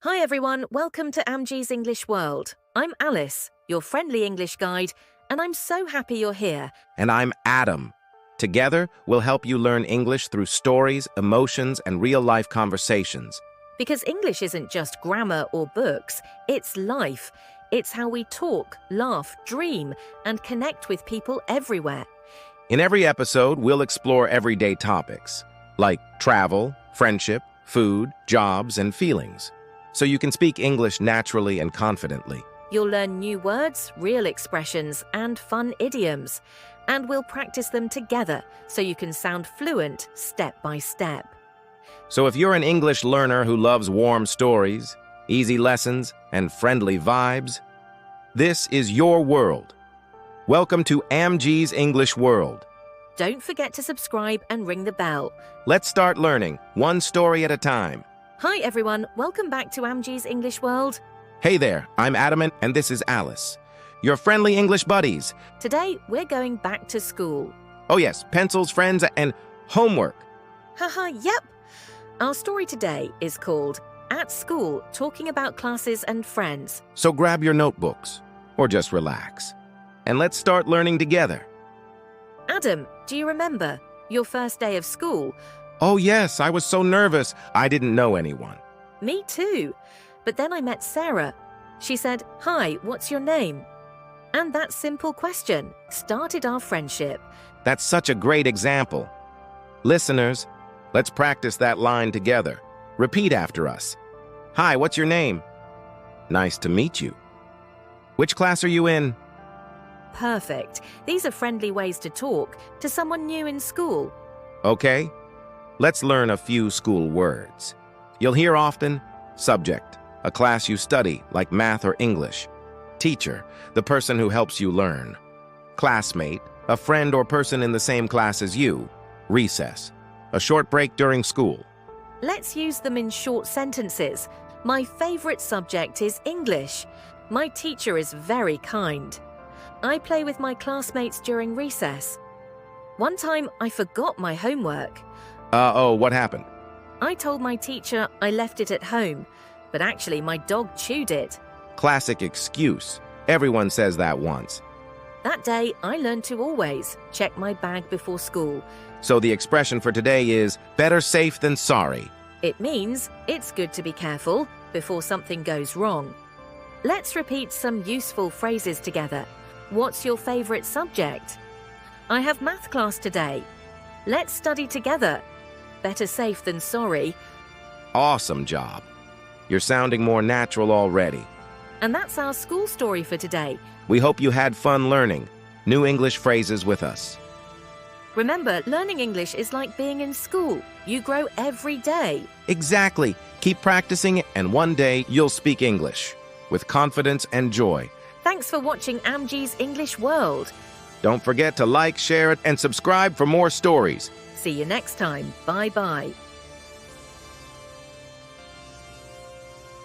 Hi everyone, welcome to Amjee's English World. I'm Alice, your friendly English guide, and I'm so happy you're here. And I'm Adam. Together, we'll help you learn English through stories, emotions, and real-life conversations. Because English isn't just grammar or books, it's life. It's how we talk, laugh, dream, and connect with people everywhere. In every episode, we'll explore everyday topics, like travel, friendship, food, jobs, and feelings, so you can speak English naturally and confidently. You'll learn new words, real expressions, and fun idioms. And we'll practice them together so you can sound fluent step by step. So if you're an English learner who loves warm stories, easy lessons, and friendly vibes, this is your world. Welcome to Amjee's English World. Don't forget to subscribe and ring the bell. Let's start learning, one story at a time. Hi everyone, welcome back to Amjee's English World. Hey there, I'm Adam and this is Alice, your friendly English buddies. Today we're going back to school. Oh yes, pencils, friends, and homework. Haha, yep. Our story today is called At School, Talking About Classes and Friends. So grab your notebooks, or just relax, and let's start learning together. Adam, do you remember your first day of school? Oh yes, I was so nervous, I didn't know anyone. Me too. But then I met Sarah. She said, "Hi, what's your name?" And that simple question started our friendship. That's such a great example. Listeners, let's practice that line together. Repeat after us. Hi, what's your name? Nice to meet you. Which class are you in? Perfect. These are friendly ways to talk to someone new in school. Okay, let's learn a few school words. You'll hear often subject, a class you study like math or English. Teacher, the person who helps you learn. Classmate, a friend or person in the same class as you. Recess, a short break during school. Let's use them in short sentences. My favorite subject is English. My teacher is very kind. I play with my classmates during recess. One time I forgot my homework. Oh, what happened? I told my teacher I left it at home, but actually my dog chewed it. Classic excuse. Everyone says that once. That day, I learned to always check my bag before school. So the expression for today is better safe than sorry. It means it's good to be careful before something goes wrong. Let's repeat some useful phrases together. What's your favorite subject? I have math class today. Let's study together. Better safe than sorry. Awesome job. You're sounding more natural already. And that's our school story for today. We hope you had fun learning new English phrases with us. Remember, learning English is like being in school. You grow every day. Exactly. Keep practicing and one day you'll speak English with confidence and joy. Thanks for watching Amjee's English World. Don't forget to like, share it, and subscribe for more stories. See you next time. Bye-bye.